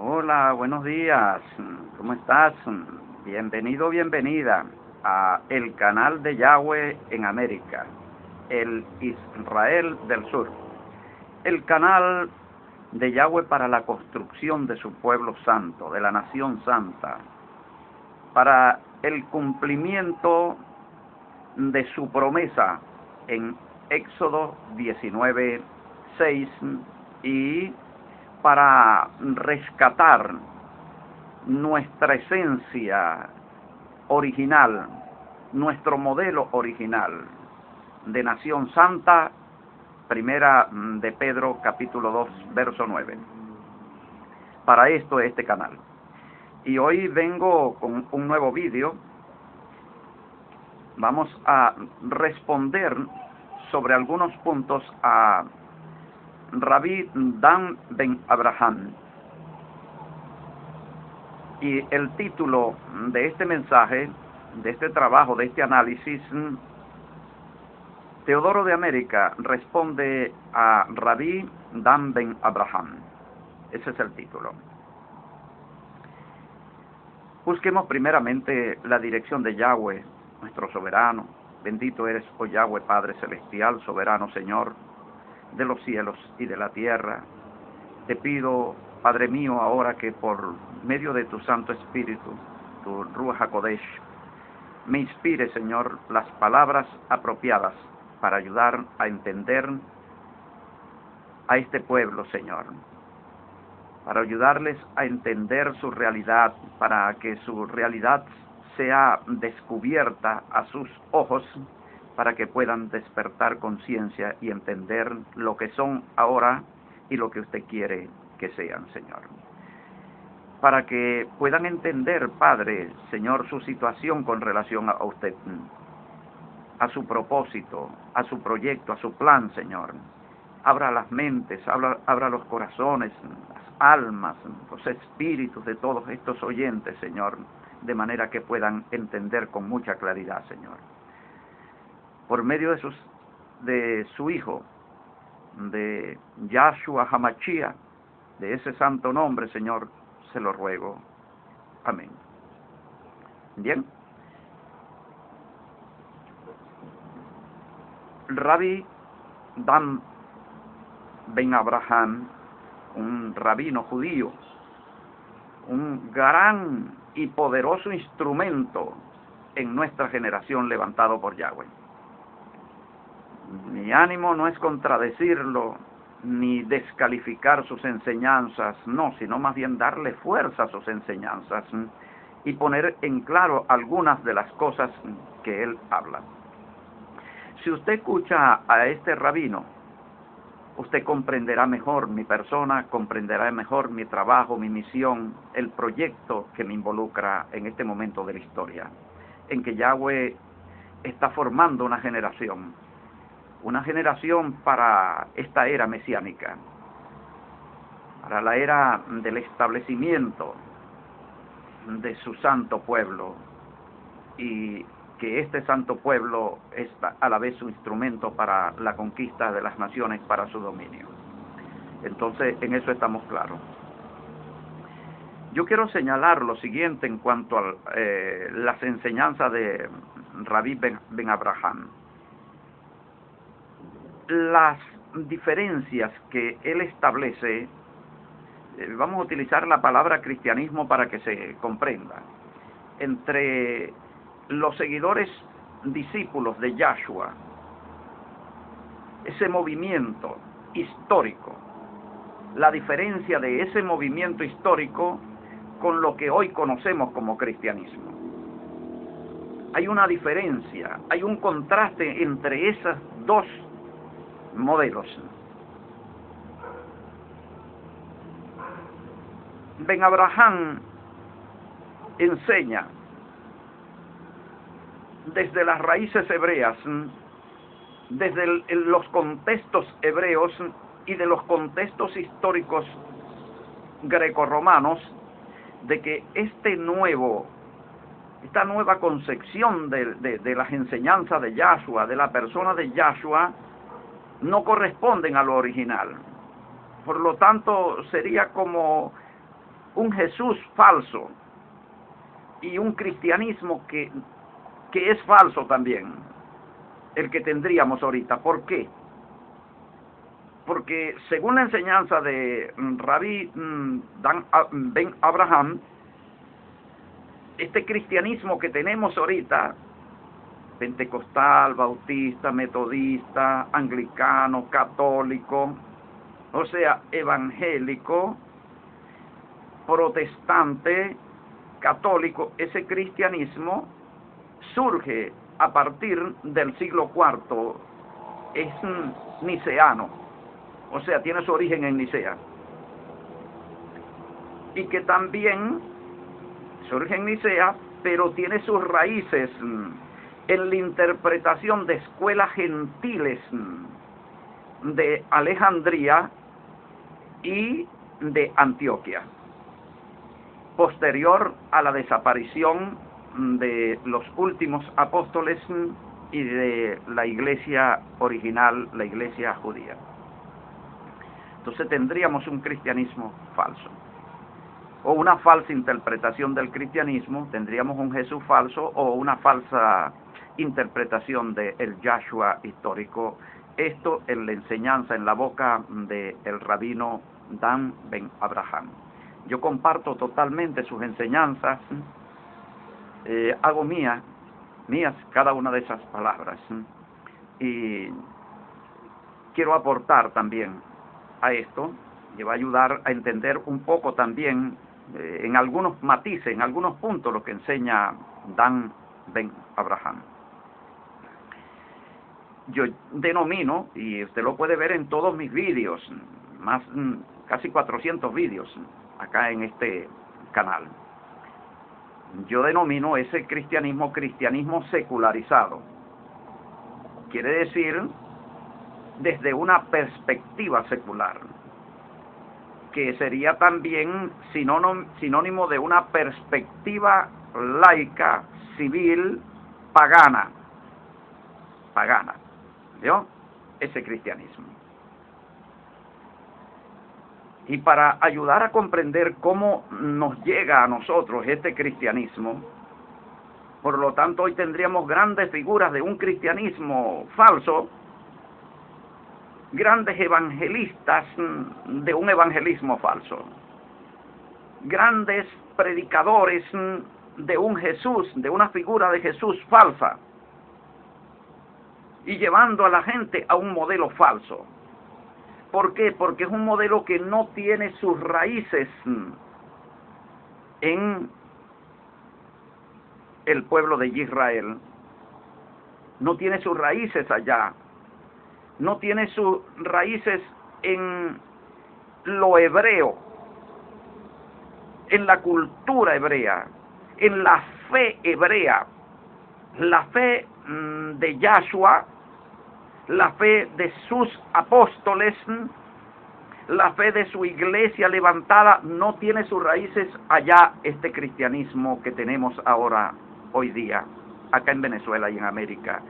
Hola, buenos días. ¿Cómo estás? Bienvenido, bienvenida a el canal de Yahweh en América, el Israel del Sur. El canal de Yahweh para la construcción de su pueblo santo, de la nación santa, para el cumplimiento de su promesa en Éxodo 19:6 y para rescatar nuestra esencia original, nuestro modelo original de nación santa, primera de Pedro capítulo 2 verso 9. Para esto es este canal. Y hoy vengo con un nuevo vídeo. Vamos a responder sobre algunos puntos a Rabbi Dan Ben Abraham. Y el título de este mensaje, de este trabajo, de este análisis, Teodoro de América responde a Rabbi Dan Ben Abraham. Ese es el título. Busquemos primeramente la dirección de Yahweh, nuestro soberano. Bendito eres, oh Yahweh, Padre Celestial, soberano Señor de los cielos y de la tierra. Te pido, Padre mío, ahora que por medio de tu Santo Espíritu, tu Ruach HaKodesh, me inspire, Señor, las palabras apropiadas para ayudar a entender a este pueblo, Señor, para ayudarles a entender su realidad, para que su realidad sea descubierta a sus ojos, para que puedan despertar conciencia y entender lo que son ahora y lo que usted quiere que sean, Señor. Para que puedan entender, Padre, Señor, su situación con relación a usted, a su propósito, a su proyecto, a su plan, Señor. Abra las mentes, abra los corazones, las almas, los espíritus de todos estos oyentes, Señor, de manera que puedan entender con mucha claridad, Señor. Por medio de su Hijo, de Yahshua HaMashiach, de ese santo nombre, Señor, se lo ruego. Amén. Bien. Rabbi Dan Ben Abraham, un rabino judío, un gran y poderoso instrumento en nuestra generación levantado por Yahweh. Mi ánimo no es contradecirlo ni descalificar sus enseñanzas, no, sino más bien darle fuerza a sus enseñanzas y poner en claro algunas de las cosas que él habla. Si usted escucha a este rabino, usted comprenderá mejor mi persona, comprenderá mejor mi trabajo, mi misión, el proyecto que me involucra en este momento de la historia, en que Yahweh está formando una generación para esta era mesiánica, para la era del establecimiento de su santo pueblo, y que este santo pueblo es a la vez su instrumento para la conquista de las naciones, para su dominio. Entonces, en eso estamos claros. Yo quiero señalar lo siguiente en cuanto a las enseñanzas de Rabbi Ben Abraham. Las diferencias que él establece, vamos a utilizar la palabra cristianismo para que se comprenda, entre los seguidores discípulos de Yahshua, ese movimiento histórico, la diferencia de ese movimiento histórico con lo que hoy conocemos como cristianismo. Hay una diferencia, hay un contraste entre esos dos modelos. Ben Abraham enseña desde las raíces hebreas, desde los contextos hebreos y de los contextos históricos grecorromanos, de que esta nueva concepción de las enseñanzas de Yahshua, de la persona de Yahshua, no corresponden a lo original. Por lo tanto, sería como un Jesús falso y un cristianismo que es falso también, el que tendríamos ahorita. ¿Por qué? Porque según la enseñanza de Rabbi Dan Ben Abraham, este cristianismo que tenemos ahorita, pentecostal, bautista, metodista, anglicano, católico, o sea, evangélico, protestante, católico, ese cristianismo surge a partir del siglo IV, es niceano, o sea, tiene su origen en Nicea, y que también surge en Nicea, pero tiene sus raíces en la interpretación de escuelas gentiles de Alejandría y de Antioquia, posterior a la desaparición de los últimos apóstoles y de la iglesia original, la iglesia judía. Entonces tendríamos un cristianismo falso, o una falsa interpretación del cristianismo, tendríamos un Jesús falso o una falsa interpretación del Yahshua histórico. Esto en la enseñanza, en la boca del rabino Dan Ben Abraham. Yo comparto totalmente sus enseñanzas, hago mías cada una de esas palabras, y quiero aportar también a esto, que va a ayudar a entender un poco también en algunos matices, en algunos puntos, lo que enseña Dan Ben Abraham. Yo denomino, y usted lo puede ver en todos mis vídeos, más casi 400 vídeos acá en este canal, yo denomino ese cristianismo secularizado. Quiere decir, desde una perspectiva secular, que sería también sinónimo de una perspectiva laica, civil, pagana, ¿vio? Ese cristianismo. Y para ayudar a comprender cómo nos llega a nosotros este cristianismo, por lo tanto hoy tendríamos grandes figuras de un cristianismo falso, grandes evangelistas de un evangelismo falso, grandes predicadores de un Jesús, de una figura de Jesús falsa, y llevando a la gente a un modelo falso. ¿Por qué? Porque es un modelo que no tiene sus raíces en el pueblo de Israel, no tiene sus raíces allá, no tiene sus raíces en lo hebreo, en la cultura hebrea, en la fe hebrea, la fe de Yahshua, la fe de sus apóstoles, la fe de su iglesia levantada, no tiene sus raíces allá. Este cristianismo que tenemos ahora, hoy día, acá en Venezuela y en América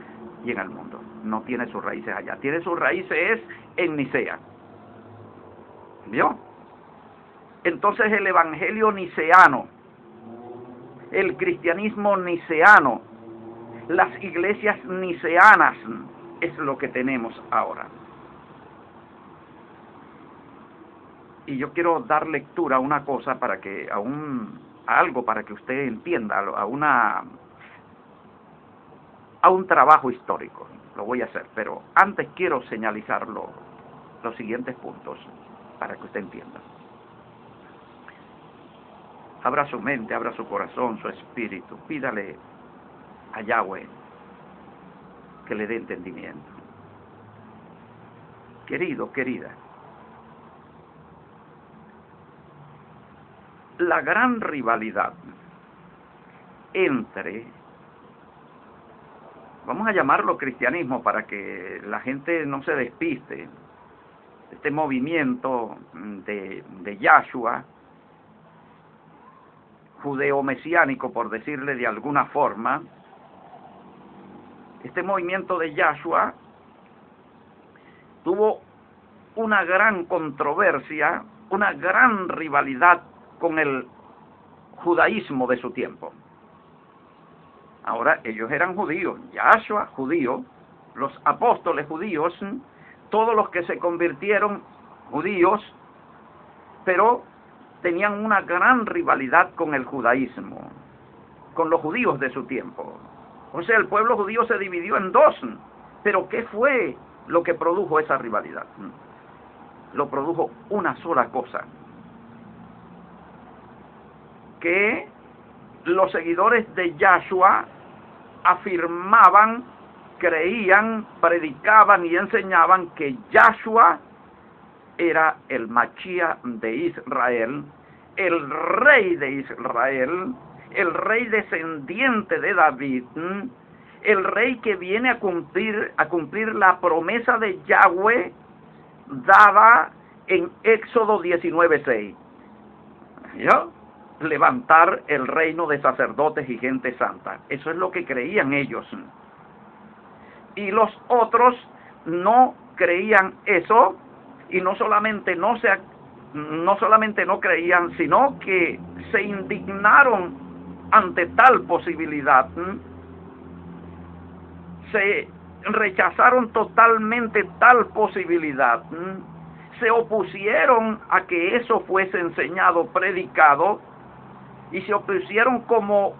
y en el mundo, no tiene sus raíces allá, tiene sus raíces en Nicea, ¿vio? Entonces el evangelio niceano, el cristianismo niceano, las iglesias niceanas, es lo que tenemos ahora. Y yo quiero dar lectura a una cosa para que, a algo para que usted entienda, a un trabajo histórico. Lo voy a hacer, pero antes quiero señalizar los siguientes puntos para que usted entienda. Abra su mente, abra su corazón, su espíritu, pídale a Yahweh que le dé entendimiento. Querido, querida, la gran rivalidad entre, vamos a llamarlo cristianismo para que la gente no se despiste, este movimiento de Yahshua, judeo-mesiánico, por decirle de alguna forma, este movimiento de Yahshua tuvo una gran controversia, una gran rivalidad con el judaísmo de su tiempo. Ahora, ellos eran judíos, Yahshua judío, los apóstoles judíos, todos los que se convirtieron judíos, pero tenían una gran rivalidad con el judaísmo, con los judíos de su tiempo. O sea, el pueblo judío se dividió en dos. Pero ¿qué fue lo que produjo esa rivalidad? Lo produjo una sola cosa: que los seguidores de Yahshua afirmaban, creían, predicaban y enseñaban que Yahshua era el Mashiach de Israel, el rey de Israel, el rey descendiente de David, el rey que viene a cumplir la promesa de Yahweh dada en Éxodo 19:6. ¿Yo? Levantar el reino de sacerdotes y gente santa. Eso es lo que creían ellos. Y los otros no creían eso, y no solamente no creían, sino que se indignaron ante tal posibilidad. Se rechazaron totalmente tal posibilidad. Se opusieron a que eso fuese enseñado, predicado, y se opusieron como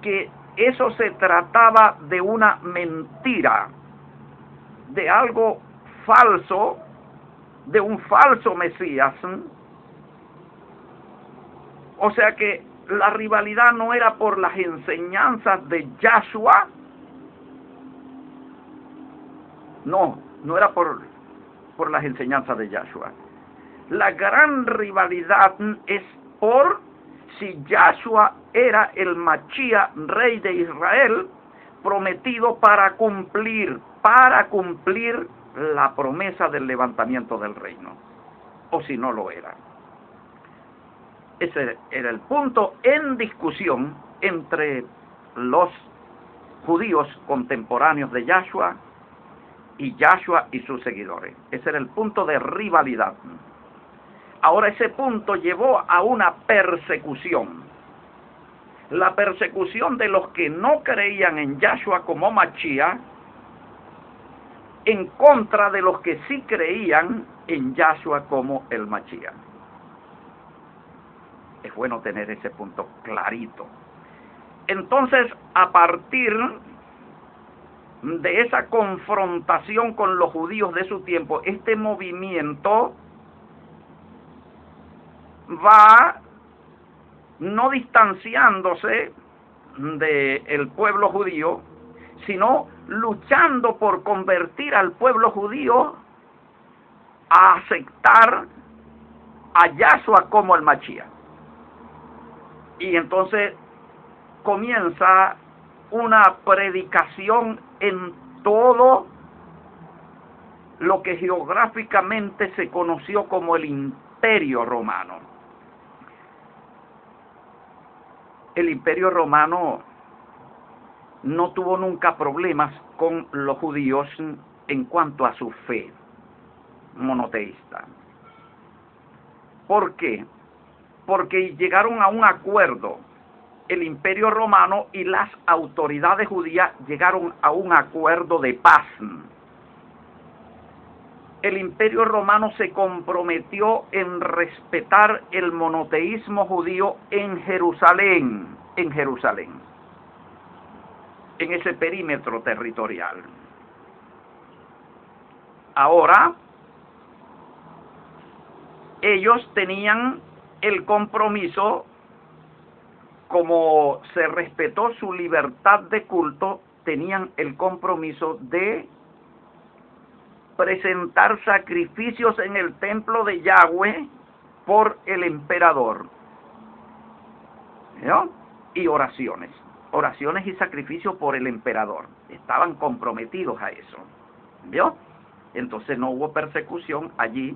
que eso se trataba de una mentira, de algo falso, de un falso Mesías. O sea que la rivalidad no era por las enseñanzas de Yahshua, no era por las enseñanzas de Yahshua. La gran rivalidad es por si Yahshua era el Mashiach, rey de Israel, prometido para cumplir la promesa del levantamiento del reino, o si no lo era. Ese era el punto en discusión entre los judíos contemporáneos de Yahshua y Yahshua y sus seguidores. Ese era el punto de rivalidad. Ahora ese punto llevó a una persecución. La persecución de los que no creían en Yahshua como Mashiach en contra de los que sí creían en Yahshua como el Mashiach. Es bueno tener ese punto clarito. Entonces, a partir de esa confrontación con los judíos de su tiempo, este movimiento va no distanciándose del pueblo judío, sino luchando por convertir al pueblo judío a aceptar a Yahshua como el Mashiach. Y entonces comienza una predicación en todo lo que geográficamente se conoció como el Imperio Romano. El Imperio Romano no tuvo nunca problemas con los judíos en cuanto a su fe monoteísta. ¿Por qué? Porque llegaron a un acuerdo. El Imperio Romano y las autoridades judías llegaron a un acuerdo de paz. El Imperio Romano se comprometió en respetar el monoteísmo judío en Jerusalén, en ese perímetro territorial. Ahora, ellos tenían el compromiso, como se respetó su libertad de culto, tenían el compromiso de presentar sacrificios en el templo de Yahweh por el emperador, ¿no? Y oraciones y sacrificios por el emperador. Estaban comprometidos a eso, ¿vio? Entonces no hubo persecución allí,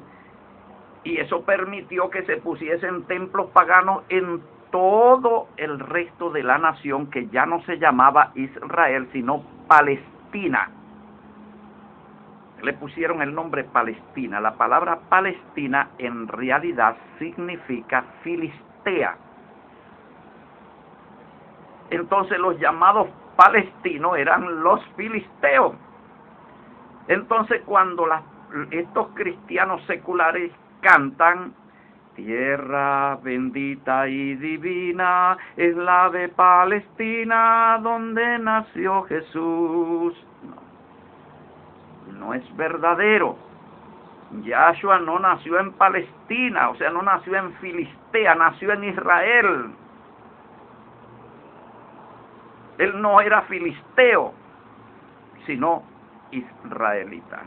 y eso permitió que se pusiesen templos paganos en todo el resto de la nación, que ya no se llamaba Israel, sino Palestina. Le pusieron el nombre Palestina. La palabra Palestina en realidad significa Filistea. Filistea. Entonces los llamados palestinos eran los filisteos. Entonces cuando estos cristianos seculares cantan, tierra bendita y divina es la de Palestina, donde nació Jesús. No es verdadero. Yahshua no nació en Palestina, o sea, no nació en Filistea, nació en Israel. Él no era filisteo, sino israelita.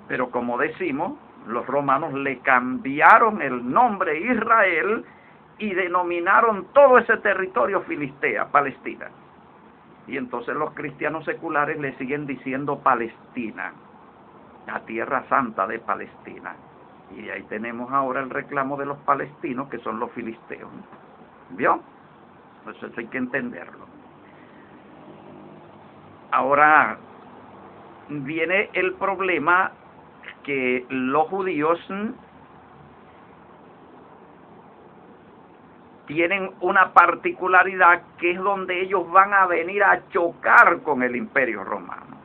Pero como decimos, los romanos le cambiaron el nombre Israel y denominaron todo ese territorio Filistea, Palestina. Y entonces los cristianos seculares le siguen diciendo Palestina, la tierra santa de Palestina. Y ahí tenemos ahora el reclamo de los palestinos, que son los filisteos. ¿Vio? Pues eso hay que entenderlo. Ahora viene el problema que los judíos tienen una particularidad, que es donde ellos van a venir a chocar con el Imperio Romano.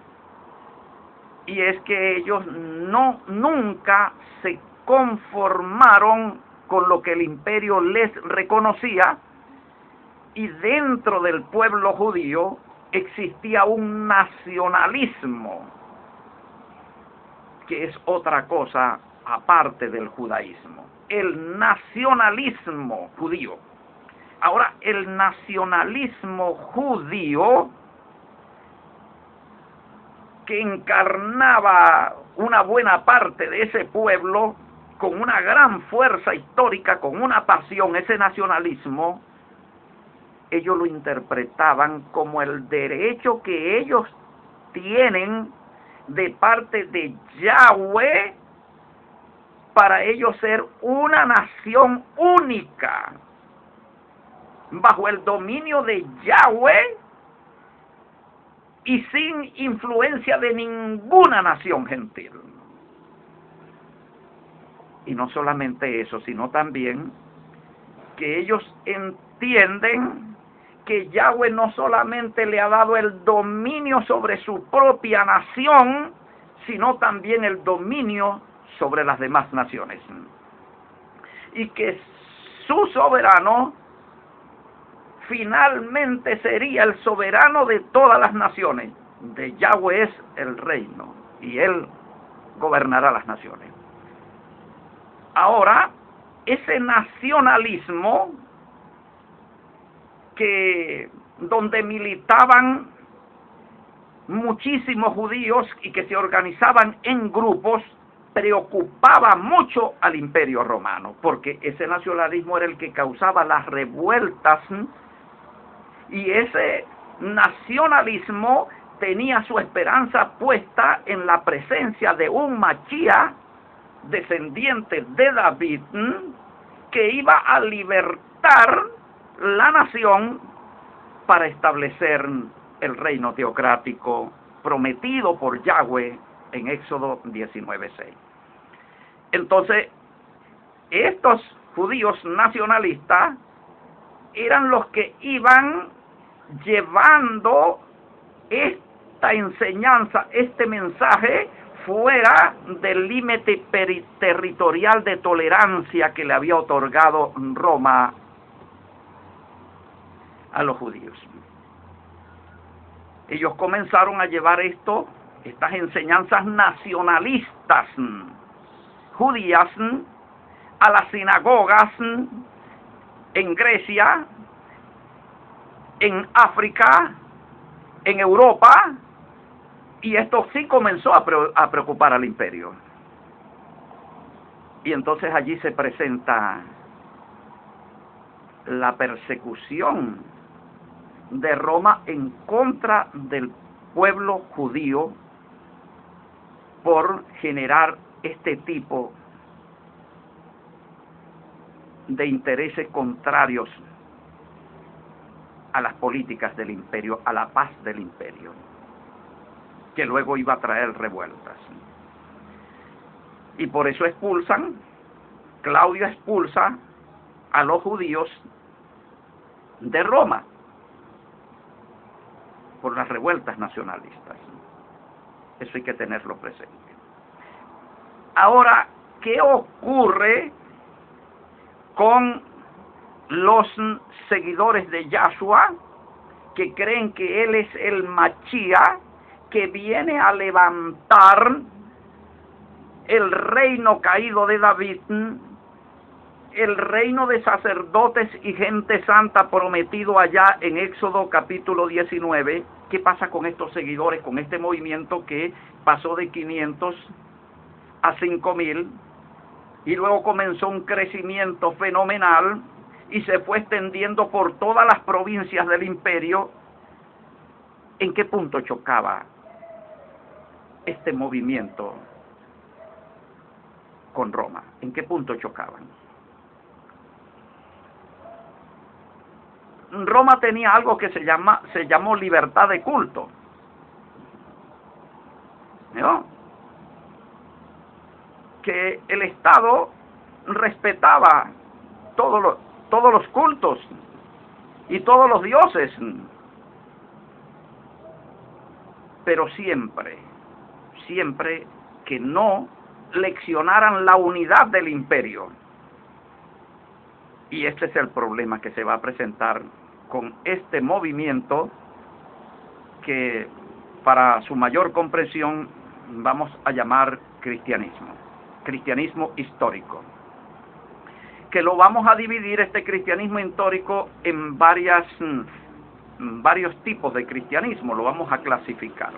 Y es que ellos nunca se conformaron con lo que el imperio les reconocía, y dentro del pueblo judío existía un nacionalismo, que es otra cosa aparte del judaísmo. El nacionalismo judío. Ahora, el nacionalismo judío, que encarnaba una buena parte de ese pueblo con una gran fuerza histórica, con una pasión, ese nacionalismo, ellos lo interpretaban como el derecho que ellos tienen de parte de Yahweh para ellos ser una nación única, bajo el dominio de Yahweh y sin influencia de ninguna nación gentil. Y no solamente eso, sino también que ellos entienden que Yahweh no solamente le ha dado el dominio sobre su propia nación, sino también el dominio sobre las demás naciones. Y que su soberano finalmente sería el soberano de todas las naciones. De Yahweh es el reino y él gobernará las naciones. Ahora, ese nacionalismo donde militaban muchísimos judíos y que se organizaban en grupos, preocupaba mucho al Imperio Romano, porque ese nacionalismo era el que causaba las revueltas, y ese nacionalismo tenía su esperanza puesta en la presencia de un Mashiach, descendiente de David, que iba a libertar la nación para establecer el reino teocrático prometido por Yahweh en Éxodo 19:6. Entonces, estos judíos nacionalistas eran los que iban llevando esta enseñanza, este mensaje, fuera del límite territorial de tolerancia que le había otorgado Roma a los judíos. Ellos comenzaron a llevar estas enseñanzas nacionalistas judías a las sinagogas en Grecia, en África, en Europa, y esto sí comenzó a preocupar al imperio. Y entonces allí se presenta la persecución de Roma en contra del pueblo judío por generar este tipo de intereses contrarios a las políticas del imperio, a la paz del imperio, que luego iba a traer revueltas. Y por eso Claudio expulsa a los judíos de Roma por las revueltas nacionalistas. Eso hay que tenerlo presente. Ahora, ¿qué ocurre con los seguidores de Yahshua que creen que él es el Mashiach que viene a levantar el reino caído de David, el reino de sacerdotes y gente santa prometido allá en Éxodo capítulo 19? ¿Qué pasa con estos seguidores, con este movimiento que pasó de 500 a 5,000 y luego comenzó un crecimiento fenomenal y se fue extendiendo por todas las provincias del imperio? ¿En qué punto chocaba este movimiento con Roma? ¿En qué punto chocaban? Roma tenía algo que se llamó libertad de culto, ¿no? Que el Estado respetaba todos los cultos y todos los dioses, pero siempre que no leccionaran la unidad del imperio. Y este es el problema que se va a presentar con este movimiento que, para su mayor comprensión, vamos a llamar cristianismo histórico, que lo vamos a dividir, este cristianismo histórico, en varios tipos de cristianismo. Lo vamos a clasificar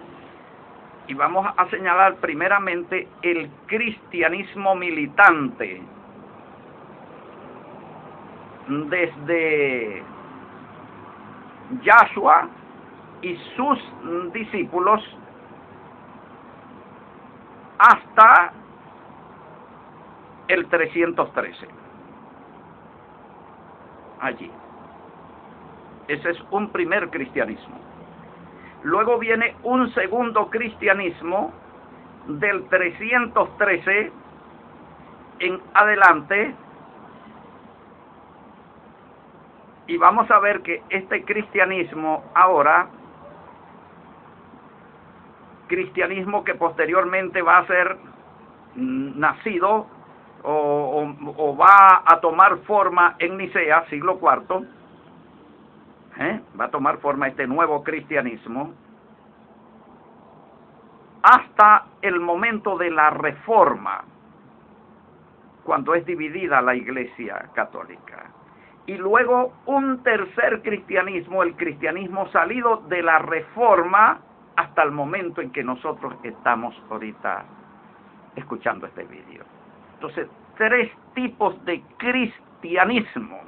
y vamos a señalar primeramente el cristianismo militante, desde Yahshua y sus discípulos hasta el 313. Allí. Ese es un primer cristianismo. Luego viene un segundo cristianismo del 313 en adelante. Y vamos a ver que este cristianismo ahora, cristianismo que posteriormente va a ser nacido o va a tomar forma en Nicea, siglo IV, va a tomar forma este nuevo cristianismo, hasta el momento de la Reforma, cuando es dividida la Iglesia Católica. Y luego un tercer cristianismo, el cristianismo salido de la Reforma, hasta el momento en que nosotros estamos ahorita escuchando este vídeo. Entonces, 3 tipos de cristianismo.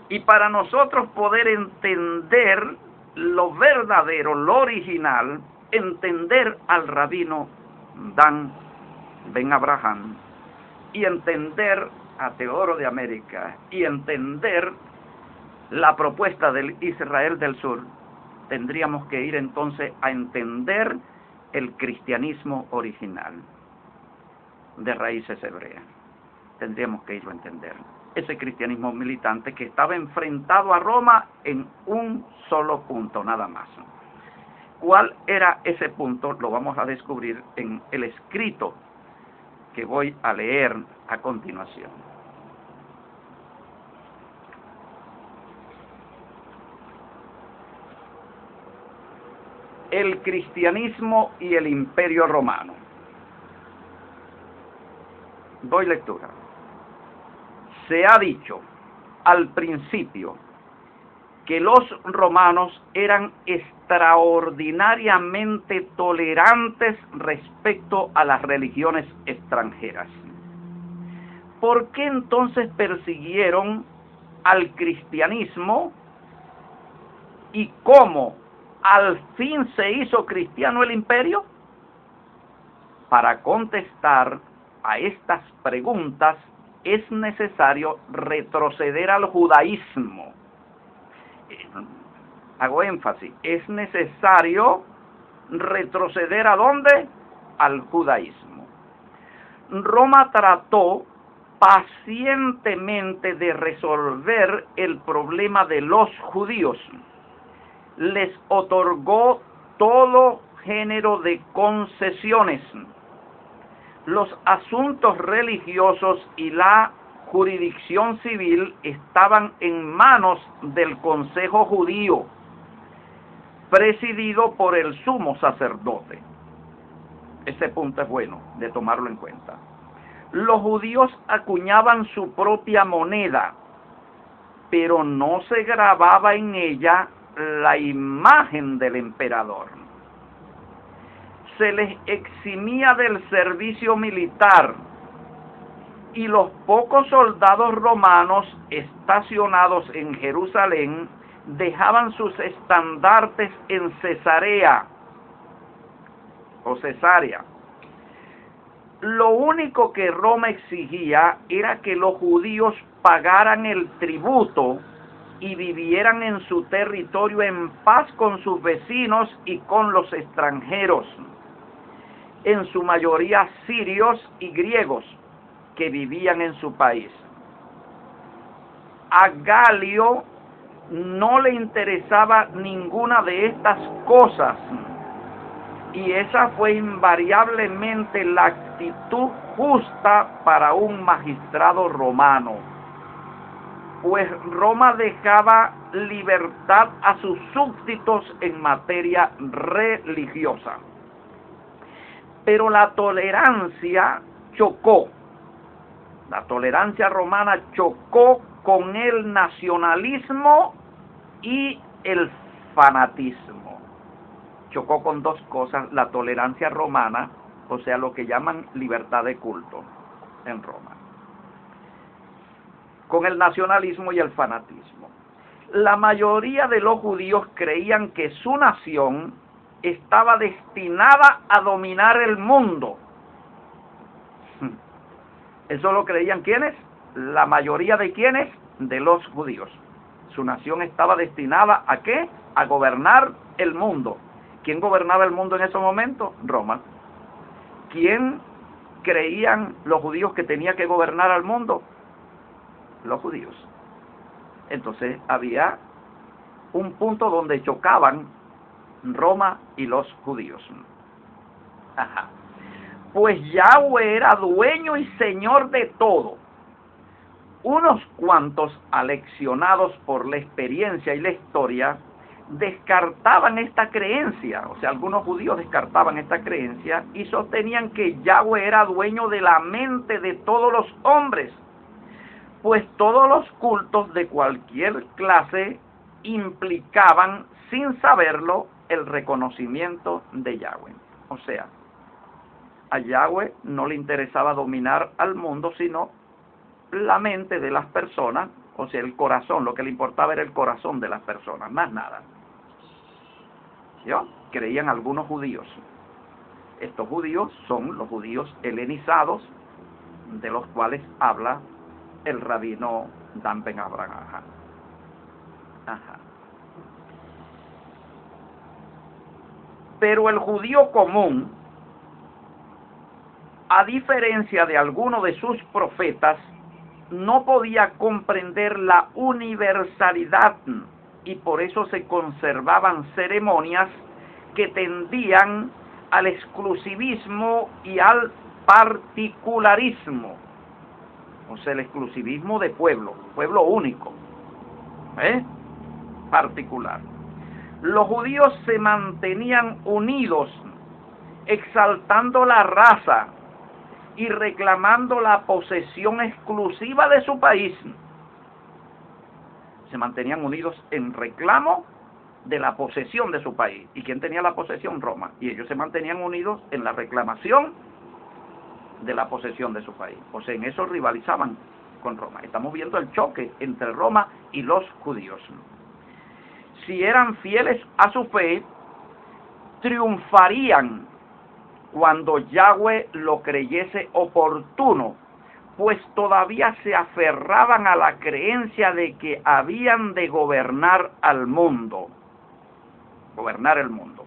Y para nosotros poder entender lo verdadero, lo original, entender al rabino Dan Ben Abraham, y entender a Teodoro de América, y entender la propuesta del Israel del Sur, tendríamos que ir entonces a entender el cristianismo original de raíces hebreas. Tendríamos que irlo a entender. Ese cristianismo militante que estaba enfrentado a Roma en un solo punto, nada más. ¿Cuál era ese punto? Lo vamos a descubrir en el escrito que voy a leer a continuación. El cristianismo y el imperio romano. Doy lectura. Se ha dicho al principio que los romanos eran extraordinariamente tolerantes respecto a las religiones extranjeras. ¿Por qué entonces persiguieron al cristianismo y cómo al fin se hizo cristiano el imperio? Para contestar a estas preguntas es necesario retroceder al judaísmo. Hago énfasis, es necesario retroceder ¿a dónde? Al judaísmo. Roma trató pacientemente de resolver el problema de los judíos. Les otorgó todo género de concesiones. Los asuntos religiosos y la jurisdicción civil estaban en manos del Consejo Judío, presidido por el sumo sacerdote. Ese punto es bueno de tomarlo en cuenta. Los judíos acuñaban su propia moneda, pero no se grababa en ella la imagen del emperador. Se les eximía del servicio militar y los pocos soldados romanos estacionados en Jerusalén dejaban sus estandartes en Cesarea. Lo único que Roma exigía era que los judíos pagaran el tributo y vivieran en su territorio en paz con sus vecinos y con los extranjeros, en su mayoría sirios y griegos que vivían en su país. A Galio no le interesaba ninguna de estas cosas, y esa fue invariablemente la actitud justa para un magistrado romano, pues Roma dejaba libertad a sus súbditos en materia religiosa. Pero la tolerancia romana chocó con el nacionalismo y el fanatismo. Chocó con dos cosas, la tolerancia romana, o sea, lo que llaman libertad de culto en Roma, con el nacionalismo y el fanatismo. La mayoría de los judíos creían que su nación estaba destinada a dominar el mundo. Eso lo creían ¿quiénes? La mayoría de ¿quiénes? De los judíos. Su nación estaba destinada ¿a qué? A gobernar el mundo. ¿Quién gobernaba el mundo en ese momento? Roma. ¿Quién creían los judíos que tenía que gobernar al mundo? Los judíos. Entonces había un punto donde chocaban Roma y los judíos. Pues Yahweh era dueño y señor de todo. Unos cuantos, aleccionados por la experiencia y la historia, descartaban esta creencia. O sea, algunos judíos descartaban esta creencia y sostenían que Yahweh era dueño de la mente de todos los hombres, pues todos los cultos de cualquier clase implicaban, sin saberlo, el reconocimiento de Yahweh. O sea, a Yahweh no le interesaba dominar al mundo, sino la mente de las personas, o sea, el corazón. Lo que le importaba era el corazón de las personas, más nada. ¿Yo? Creían algunos judíos. Estos judíos son los judíos helenizados, de los cuales habla el rabino Dan Ben Abraham. Pero el judío común, a diferencia de algunos de sus profetas, no podía comprender la universalidad y por eso se conservaban ceremonias que tendían al exclusivismo y al particularismo. O sea, el exclusivismo de pueblo único, particular. Los judíos se mantenían unidos, exaltando la raza y reclamando la posesión exclusiva de su país. Se mantenían unidos en reclamo de la posesión de su país. ¿Y quién tenía la posesión? Roma. Y ellos se mantenían unidos en la reclamación de la posesión de su país. O sea, en eso rivalizaban con Roma. Estamos viendo el choque entre Roma y los judíos. Si eran fieles a su fe, triunfarían cuando Yahweh lo creyese oportuno, pues todavía se aferraban a la creencia de que habían de gobernar al mundo, gobernar el mundo,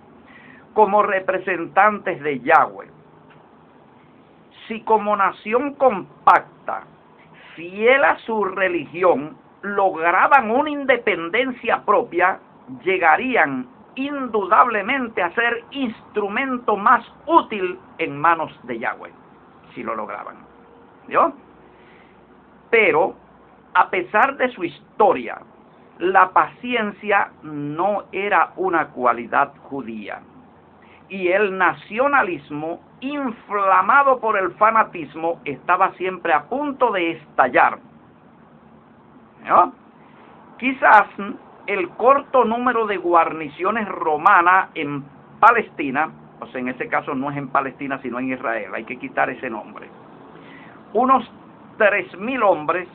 como representantes de Yahweh. si como nación compacta, fiel a su religión, lograban una independencia propia, llegarían indudablemente a ser instrumento más útil en manos de Yahweh, si lo lograban. ¿Vio? Pero, a pesar de su historia, la paciencia no era una cualidad judía. Y el nacionalismo, inflamado por el fanatismo, estaba siempre a punto de estallar. ¿No? Quizás el corto número de guarniciones romanas en Palestina, o sea, en ese caso no es en Palestina, sino en Israel, hay que quitar ese nombre, unos 3.000 hombres,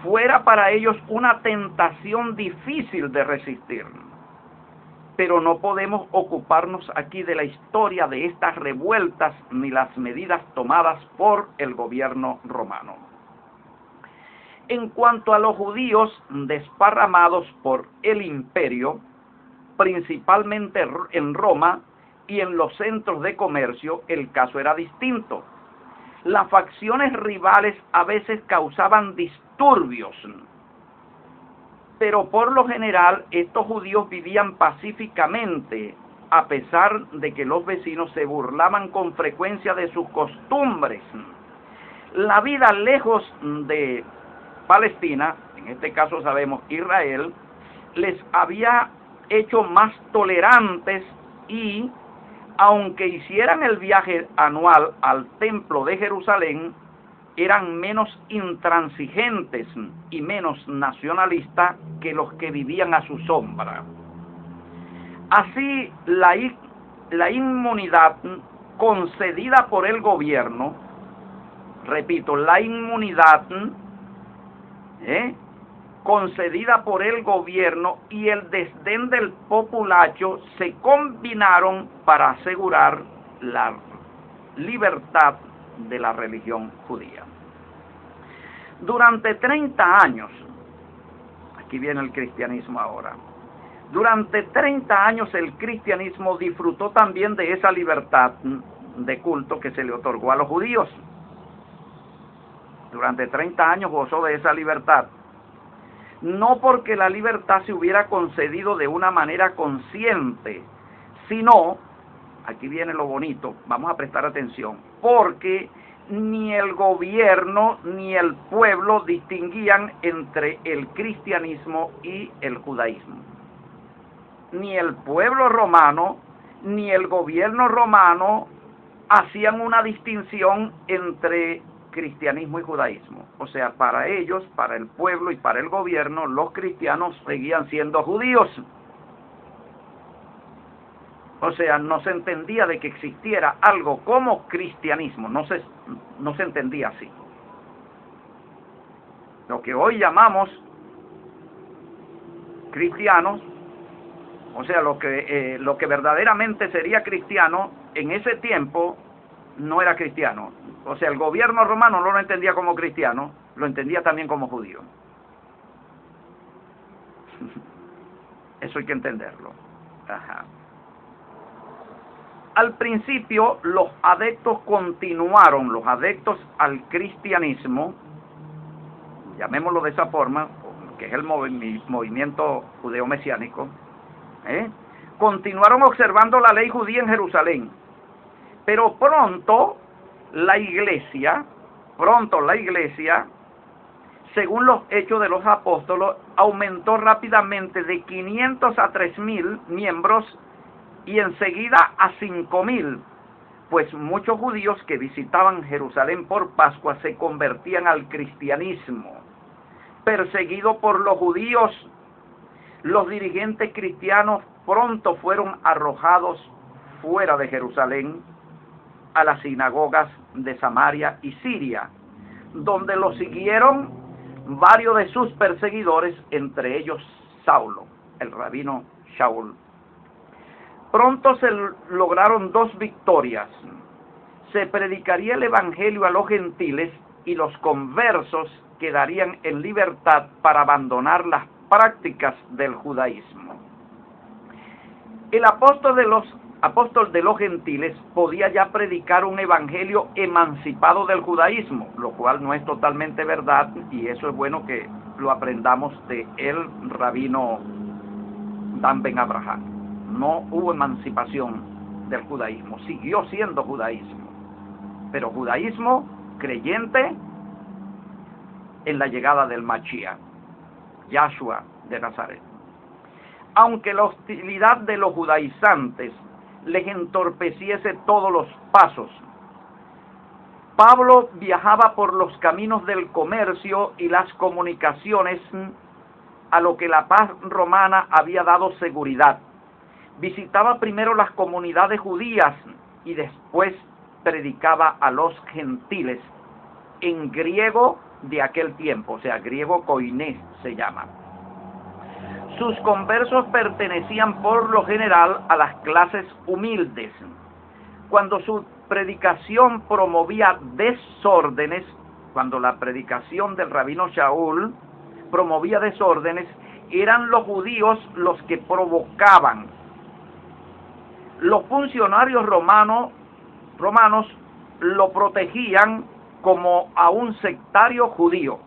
fuera para ellos una tentación difícil de resistir. Pero no podemos ocuparnos aquí de la historia de estas revueltas ni las medidas tomadas por el gobierno romano. En cuanto a los judíos desparramados por el imperio, principalmente en Roma y en los centros de comercio, el caso era distinto. Las facciones rivales a veces causaban disturbios, pero por lo general estos judíos vivían pacíficamente, a pesar de que los vecinos se burlaban con frecuencia de sus costumbres. La vida lejos de Palestina, en este caso sabemos Israel, les había hecho más tolerantes y, aunque hicieran el viaje anual al templo de Jerusalén, eran menos intransigentes y menos nacionalistas que los que vivían a su sombra. Así, la inmunidad concedida por el gobierno, repito, la inmunidad concedida por el gobierno y el desdén del populacho se combinaron para asegurar la libertad de la religión judía. Durante 30 años, aquí viene el cristianismo ahora, durante 30 años el cristianismo disfrutó también de esa libertad de culto que se le otorgó a los judíos. Durante 30 años gozó de esa libertad. No porque la libertad se hubiera concedido de una manera consciente, sino, aquí viene lo bonito, vamos a prestar atención, porque ni el gobierno ni el pueblo distinguían entre el cristianismo y el judaísmo. Ni el pueblo romano ni el gobierno romano hacían una distinción entre cristianismo y judaísmo. O sea, para ellos, para el pueblo y para el gobierno, los cristianos seguían siendo judíos. O sea, no se entendía de que existiera algo como cristianismo, no se entendía así. Lo que hoy llamamos cristianos, o sea, lo que verdaderamente sería cristiano, en ese tiempo no era cristiano. O sea, el gobierno romano no lo entendía como cristiano, lo entendía también como judío. Eso hay que entenderlo. Ajá. Al principio, los adeptos al cristianismo, llamémoslo de esa forma, que es el movimiento judeo-mesiánico, continuaron observando la ley judía en Jerusalén. Pero pronto la iglesia, según los hechos de los apóstoles, aumentó rápidamente de 500 a 3.000 miembros y enseguida a 5.000, pues muchos judíos que visitaban Jerusalén por Pascua se convertían al cristianismo. Perseguidos por los judíos, los dirigentes cristianos pronto fueron arrojados fuera de Jerusalén a las sinagogas de Samaria y Siria, donde lo siguieron varios de sus perseguidores, entre ellos Saulo, el rabino Shaul. Pronto se lograron dos victorias. Se predicaría el evangelio a los gentiles y los conversos quedarían en libertad para abandonar las prácticas del judaísmo. El apóstol de los apóstol de los gentiles, podía ya predicar un evangelio emancipado del judaísmo, lo cual no es totalmente verdad, y eso es bueno que lo aprendamos de el rabino Dan Ben Abraham. No hubo emancipación del judaísmo, siguió siendo judaísmo, pero judaísmo creyente en la llegada del Mashiach, Yahshua de Nazaret. Aunque la hostilidad de los judaizantes les entorpeciese todos los pasos, Pablo viajaba por los caminos del comercio y las comunicaciones, a lo que la paz romana había dado seguridad. Visitaba primero las comunidades judías y después predicaba a los gentiles en griego de aquel tiempo, o sea, griego koinés se llama. Sus conversos pertenecían por lo general a las clases humildes. Cuando su predicación promovía desórdenes, cuando la predicación del rabino Shaul promovía desórdenes, eran los judíos los que provocaban. Los funcionarios romanos lo protegían como a un sectario judío.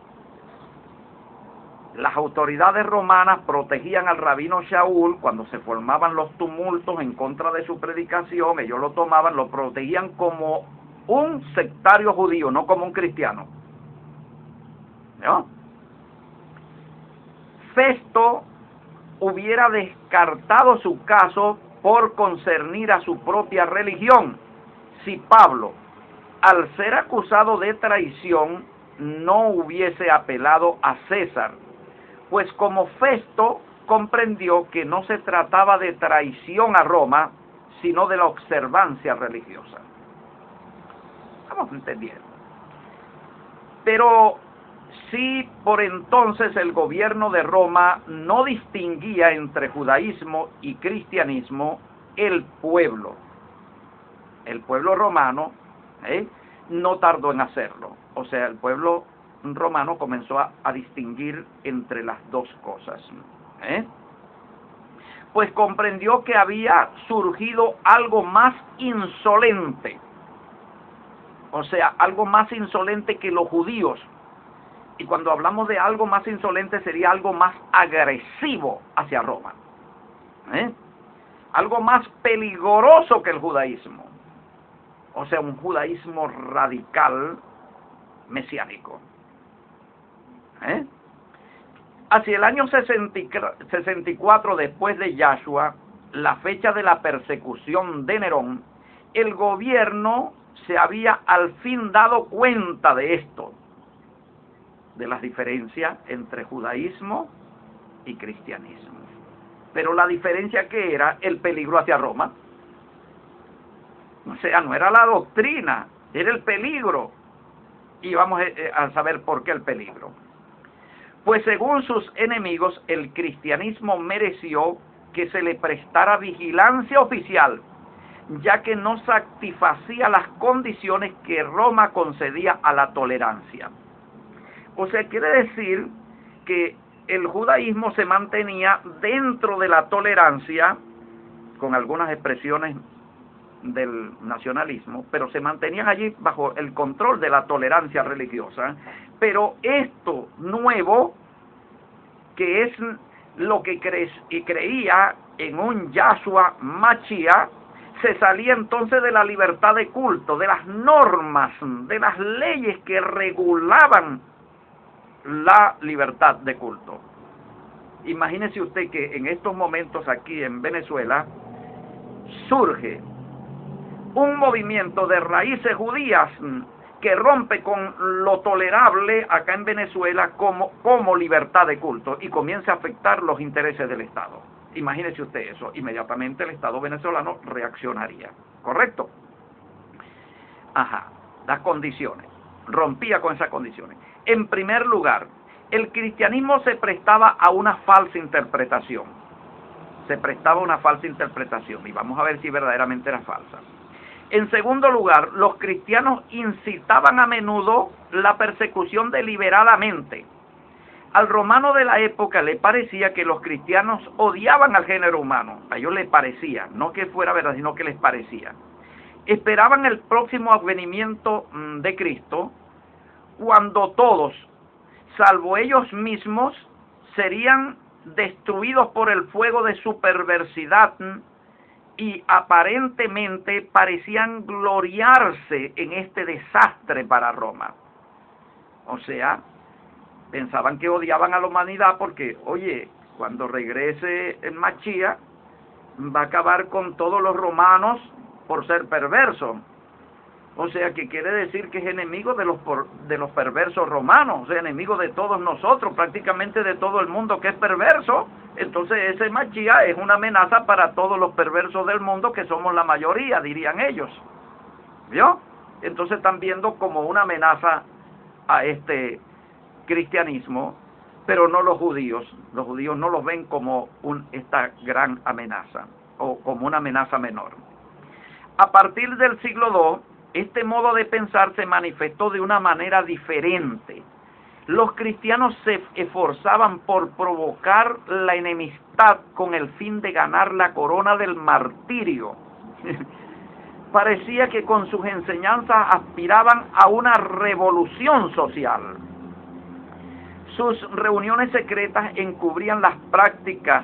Las autoridades romanas protegían al rabino Shaul cuando se formaban los tumultos en contra de su predicación. Ellos lo tomaban, lo protegían como un sectario judío, no como un cristiano. ¿No? Festo hubiera descartado su caso por concernir a su propia religión si Pablo, al ser acusado de traición, no hubiese apelado a César, pues como Festo comprendió que no se trataba de traición a Roma, sino de la observancia religiosa. Estamos entendiendo. Pero si por entonces el gobierno de Roma no distinguía entre judaísmo y cristianismo, el pueblo romano, no tardó en hacerlo. O sea, el pueblo romano comenzó a distinguir entre las dos cosas. Pues comprendió que había surgido algo más insolente. O sea, algo más insolente que los judíos. Y cuando hablamos de algo más insolente, sería algo más agresivo hacia Roma. Algo más peligroso que el judaísmo. O sea, un judaísmo radical mesiánico. Hacia el año 64 después de Yahshua, la fecha de la persecución de Nerón, el gobierno se había al fin dado cuenta de esto, de las diferencias entre judaísmo y cristianismo. Pero la diferencia que era el peligro hacia Roma. O sea, no era la doctrina, era el peligro. Y vamos a saber por qué el peligro. Pues según sus enemigos, el cristianismo mereció que se le prestara vigilancia oficial, ya que no satisfacía las condiciones que Roma concedía a la tolerancia. O sea, quiere decir que el judaísmo se mantenía dentro de la tolerancia, con algunas expresiones del nacionalismo, pero se mantenían allí bajo el control de la tolerancia religiosa. Pero esto nuevo, que es lo que creía en un Yahshua Mashiach, se salía entonces de la libertad de culto, de las normas, de las leyes que regulaban la libertad de culto. Imagínese usted que en estos momentos aquí en Venezuela surge un movimiento de raíces judías que rompe con lo tolerable acá en Venezuela como libertad de culto y comienza a afectar los intereses del Estado. Imagínese usted eso, inmediatamente el Estado venezolano reaccionaría, ¿correcto? Las condiciones, rompía con esas condiciones. En primer lugar, el cristianismo se prestaba a una falsa interpretación. Y vamos a ver si verdaderamente era falsa. En segundo lugar, los cristianos incitaban a menudo la persecución deliberadamente. Al romano de la época le parecía que los cristianos odiaban al género humano. A ellos les parecía, no que fuera verdad, sino que les parecía. Esperaban el próximo advenimiento de Cristo, cuando todos, salvo ellos mismos, serían destruidos por el fuego de su perversidad, y aparentemente parecían gloriarse en este desastre para Roma. O sea, pensaban que odiaban a la humanidad porque, oye, cuando regrese el Mashiach, va a acabar con todos los romanos por ser perversos. O sea, que quiere decir que es enemigo de los perversos romanos, o sea, enemigo de todos nosotros, prácticamente de todo el mundo que es perverso. Entonces ese Mashiach es una amenaza para todos los perversos del mundo, que somos la mayoría, dirían ellos. ¿Vio? Entonces están viendo como una amenaza a este cristianismo, pero no los judíos. Los judíos no los ven como esta gran amenaza, o como una amenaza menor. A partir del siglo II, este modo de pensar se manifestó de una manera diferente. Los cristianos se esforzaban por provocar la enemistad con el fin de ganar la corona del martirio. Parecía que con sus enseñanzas aspiraban a una revolución social. Sus reuniones secretas encubrían las prácticas,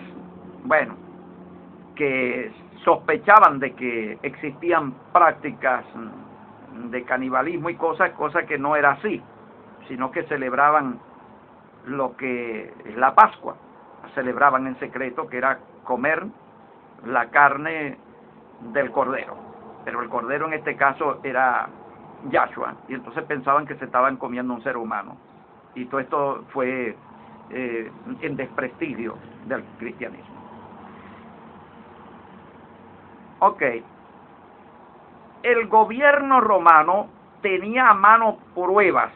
que sospechaban de que existían prácticas de canibalismo y cosas que no era así, sino que celebraban lo que es la Pascua, celebraban en secreto, que era comer la carne del cordero, pero el cordero en este caso era Yahshua, y entonces pensaban que se estaban comiendo un ser humano, y todo esto fue en desprestigio del cristianismo. Ok, el gobierno romano tenía a mano pruebas,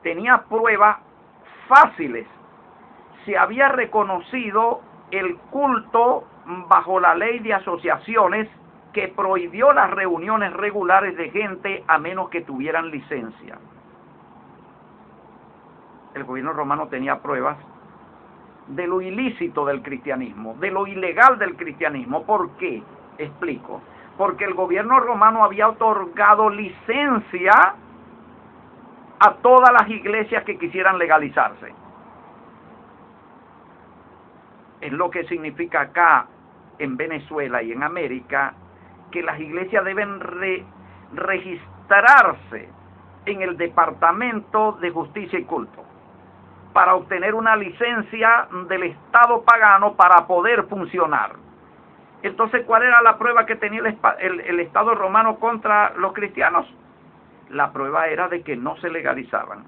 tenía pruebas fáciles. Se había reconocido el culto bajo la ley de asociaciones, que prohibió las reuniones regulares de gente a menos que tuvieran licencia. El gobierno romano tenía pruebas de lo ilícito del cristianismo, de lo ilegal del cristianismo. ¿Por qué? Explico. Porque el gobierno romano había otorgado licencia a todas las iglesias que quisieran legalizarse. Es lo que significa acá en Venezuela y en América, que las iglesias deben registrarse en el Departamento de Justicia y Culto para obtener una licencia del Estado pagano para poder funcionar. Entonces, ¿cuál era la prueba que tenía el Estado romano contra los cristianos? La prueba era de que no se legalizaban,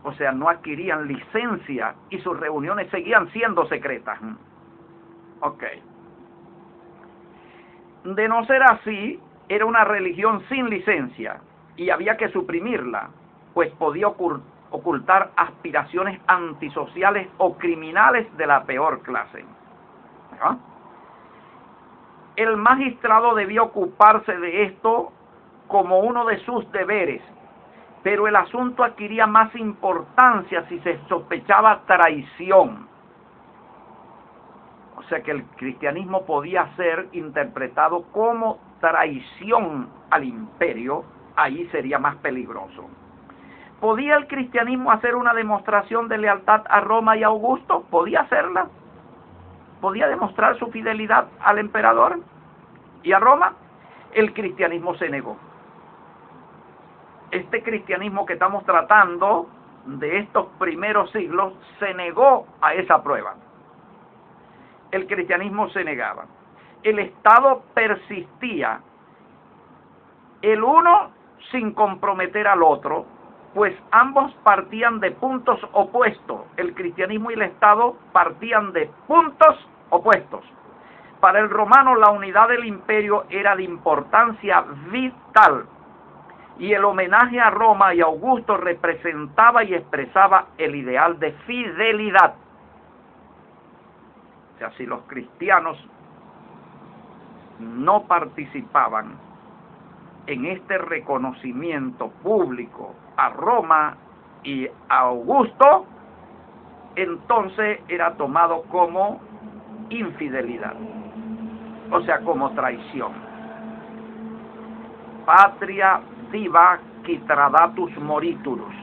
o sea, no adquirían licencia, y sus reuniones seguían siendo secretas. Ok. De no ser así, era una religión sin licencia, y había que suprimirla, pues podía ocultar aspiraciones antisociales o criminales de la peor clase. ¿Ah? El magistrado debía ocuparse de esto como uno de sus deberes, pero el asunto adquiría más importancia si se sospechaba traición. O sea que el cristianismo podía ser interpretado como traición al imperio, ahí sería más peligroso. ¿Podía el cristianismo hacer una demostración de lealtad a Roma y a Augusto? ¿Podía hacerla? ¿Podía demostrar su fidelidad al emperador y a Roma? El cristianismo se negó. Este cristianismo que estamos tratando de estos primeros siglos se negó a esa prueba. El cristianismo se negaba. El Estado persistía, el uno sin comprometer al otro, pues ambos partían de puntos opuestos. El cristianismo y el Estado partían de puntos opuestos. Para el romano la unidad del imperio era de importancia vital, y el homenaje a Roma y a Augusto representaba y expresaba el ideal de fidelidad. O sea, si los cristianos no participaban en este reconocimiento público a Roma, y Augusto, entonces era tomado como infidelidad, o sea, como traición. Patria diva qui tradatus moriturus,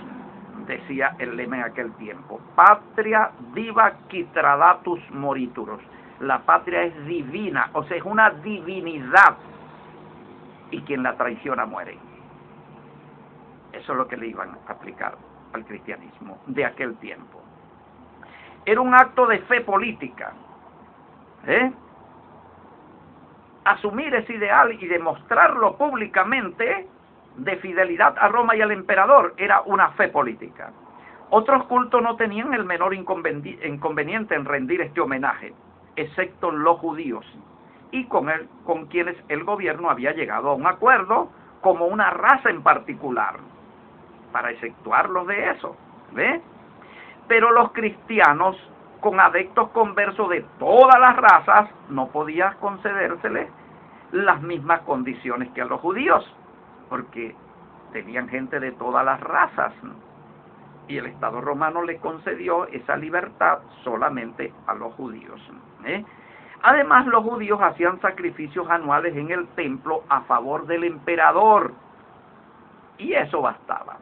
decía el lema en aquel tiempo. Patria diva qui tradatus moriturus. La patria es divina, o sea, es una divinidad, y quien la traiciona muere. Eso es lo que le iban a aplicar al cristianismo de aquel tiempo. Era un acto de fe política, asumir ese ideal y demostrarlo públicamente de fidelidad a Roma y al emperador era una fe política. Otros cultos no tenían el menor inconveniente en rendir este homenaje, excepto los judíos, y con quienes el gobierno había llegado a un acuerdo como una raza en particular, para exceptuarlos de eso, ¿ve? Pero los cristianos, con adeptos conversos de todas las razas, no podía concedérseles las mismas condiciones que a los judíos, porque tenían gente de todas las razas, y el Estado romano le concedió esa libertad solamente a los judíos. Además, los judíos hacían sacrificios anuales en el templo a favor del emperador, y eso bastaba.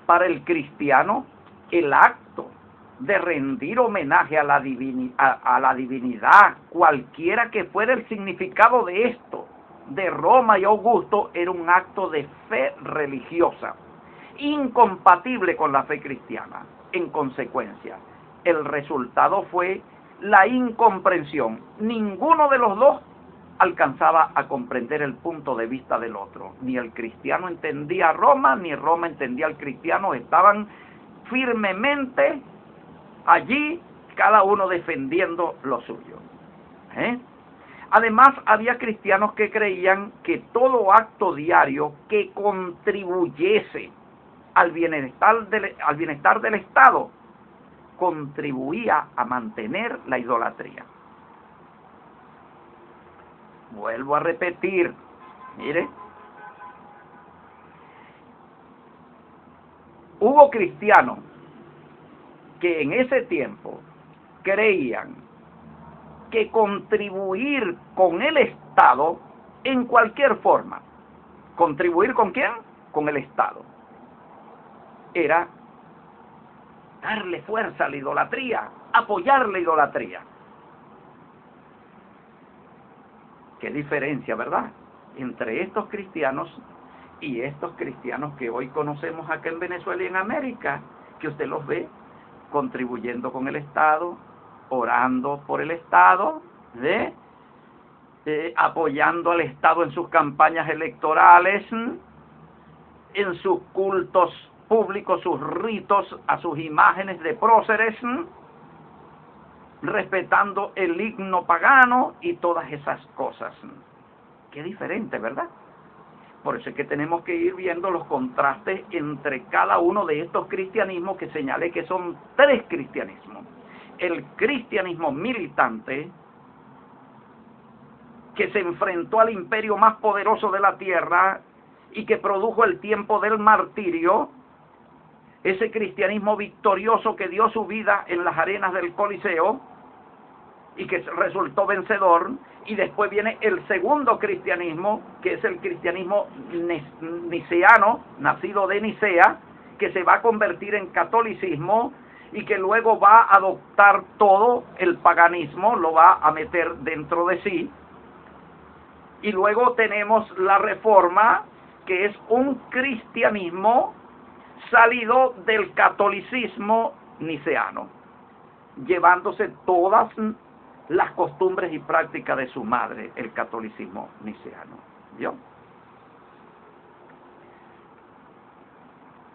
Para el cristiano, el acto de rendir homenaje a la divinidad, cualquiera que fuera el significado de esto, de Roma y Augusto, era un acto de fe religiosa, incompatible con la fe cristiana. En consecuencia, el resultado fue la incomprensión. Ninguno de los dos alcanzaba a comprender el punto de vista del otro. Ni el cristiano entendía a Roma, ni Roma entendía al cristiano. Estaban firmemente allí, cada uno defendiendo lo suyo. Además, había cristianos que creían que todo acto diario que contribuyese al bienestar del Estado contribuía a mantener la idolatría. Vuelvo a repetir, mire, hubo cristianos que en ese tiempo creían que contribuir con el Estado en cualquier forma, ¿contribuir con quién? Con el Estado, era darle fuerza a la idolatría, apoyar la idolatría. Qué diferencia, ¿verdad?, entre estos cristianos y estos cristianos que hoy conocemos acá en Venezuela y en América, que usted los ve contribuyendo con el Estado, orando por el Estado, apoyando al Estado en sus campañas electorales, en sus cultos públicos, sus ritos, a sus imágenes de próceres, respetando el himno pagano y todas esas cosas. Qué diferente, ¿verdad? Por eso es que tenemos que ir viendo los contrastes entre cada uno de estos cristianismos, que señalé que son tres cristianismos. El cristianismo militante, que se enfrentó al imperio más poderoso de la tierra y que produjo el tiempo del martirio. Ese cristianismo victorioso que dio su vida en las arenas del Coliseo y que resultó vencedor. Y después viene el segundo cristianismo, que es el cristianismo niceano, nacido de Nicea, que se va a convertir en catolicismo y que luego va a adoptar todo el paganismo, lo va a meter dentro de sí. Y luego tenemos la Reforma, que es un cristianismo salido del catolicismo niceano, llevándose todas las costumbres y prácticas de su madre, el catolicismo niceano. ¿Vio?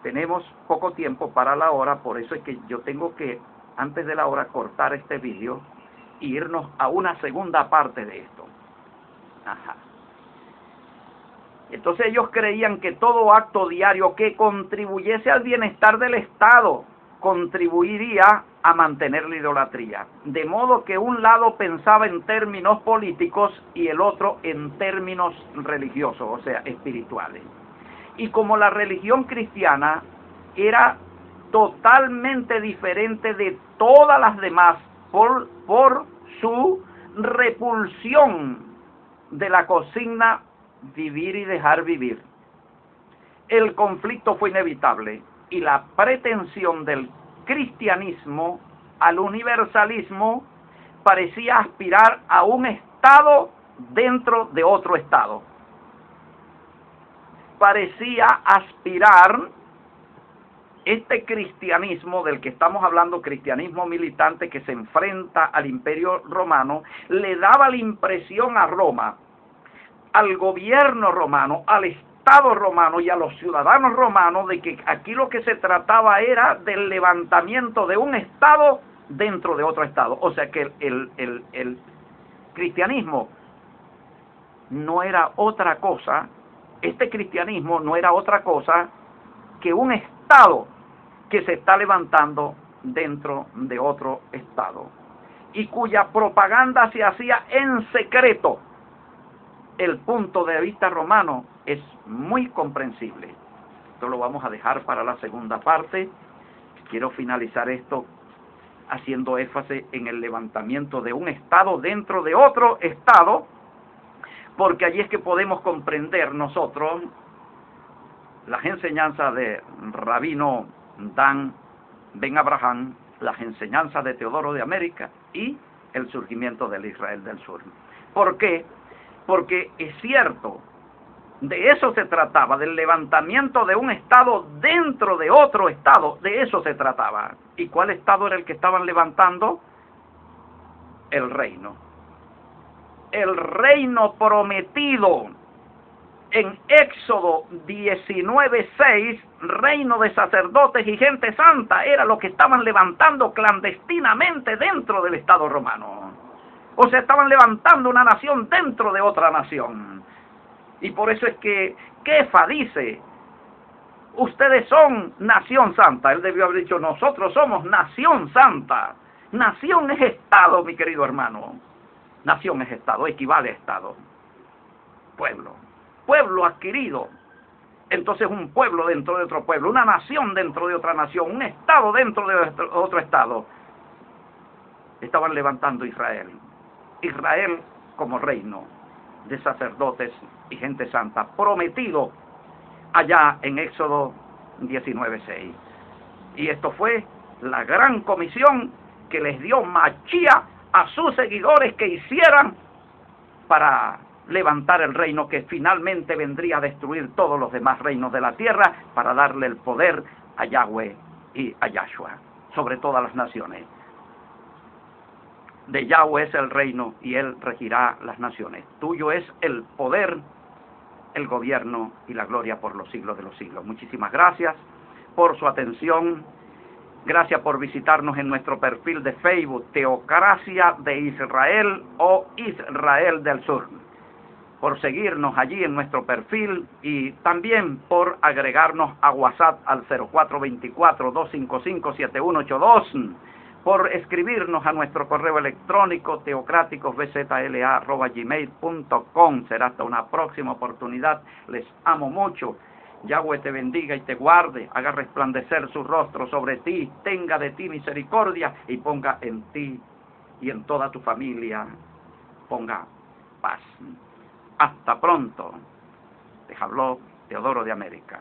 Tenemos poco tiempo para la hora, por eso es que yo tengo que, antes de la hora, cortar este vídeo e irnos a una segunda parte de esto. Entonces ellos creían que todo acto diario que contribuyese al bienestar del Estado contribuiría a mantener la idolatría. De modo que un lado pensaba en términos políticos y el otro en términos religiosos, o sea, espirituales. Y como la religión cristiana era totalmente diferente de todas las demás por su repulsión de la consigna vivir y dejar vivir. El conflicto fue inevitable y la pretensión del cristianismo al universalismo parecía aspirar a un Estado dentro de otro Estado. Parecía aspirar este cristianismo del que estamos hablando, cristianismo militante que se enfrenta al Imperio Romano, le daba la impresión a Roma, al gobierno romano, al Estado romano y a los ciudadanos romanos de que aquí lo que se trataba era del levantamiento de un Estado dentro de otro Estado. O sea que el cristianismo no era otra cosa, este cristianismo no era otra cosa que un Estado que se está levantando dentro de otro Estado y cuya propaganda se hacía en secreto. El punto de vista romano es muy comprensible. Esto lo vamos a dejar para la segunda parte. Quiero finalizar esto haciendo énfasis en el levantamiento de un Estado dentro de otro Estado, porque allí es que podemos comprender nosotros las enseñanzas de Rabino Dan Ben Abraham, las enseñanzas de Teodoro de América y el surgimiento del Israel del Sur. ¿Por qué? Porque es cierto, de eso se trataba, del levantamiento de un Estado dentro de otro Estado, de eso se trataba. ¿Y cuál Estado era el que estaban levantando? El reino. El reino prometido en Éxodo 19:6, reino de sacerdotes y gente santa, era lo que estaban levantando clandestinamente dentro del Estado romano. O sea, estaban levantando una nación dentro de otra nación. Y por eso es que Kefa dice, ustedes son nación santa. Él debió haber dicho, nosotros somos nación santa. Nación es Estado, mi querido hermano. Nación es Estado, equivale a Estado. Pueblo. Pueblo adquirido. Entonces un pueblo dentro de otro pueblo, una nación dentro de otra nación, un Estado dentro de otro Estado. Estaban levantando Israel. Israel como reino de sacerdotes y gente santa, prometido allá en Éxodo 19:6. Y esto fue la gran comisión que les dio Machía a sus seguidores que hicieran para levantar el reino que finalmente vendría a destruir todos los demás reinos de la tierra para darle el poder a Yahweh y a Yahshua sobre todas las naciones. De Yahweh es el reino y Él regirá las naciones. Tuyo es el poder, el gobierno y la gloria por los siglos de los siglos. Muchísimas gracias por su atención. Gracias por visitarnos en nuestro perfil de Facebook, Teocracia de Israel o Israel del Sur. Por seguirnos allí en nuestro perfil y también por agregarnos a WhatsApp al 0424-255-7182. Por escribirnos a nuestro correo electrónico teocráticosbzla@gmail.com. Será hasta una próxima oportunidad. Les amo mucho. Yahweh te bendiga y te guarde, haga resplandecer su rostro sobre ti, tenga de ti misericordia y ponga en ti y en toda tu familia, ponga paz. Hasta pronto. Les habló Teodoro de América.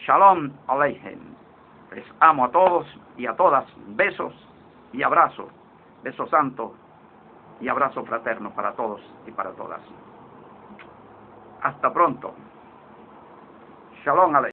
Shalom Aleichem. Les amo a todos y a todas. Besos y abrazos. Besos santos y abrazos fraternos para todos y para todas. Hasta pronto. Shalom Aleichem.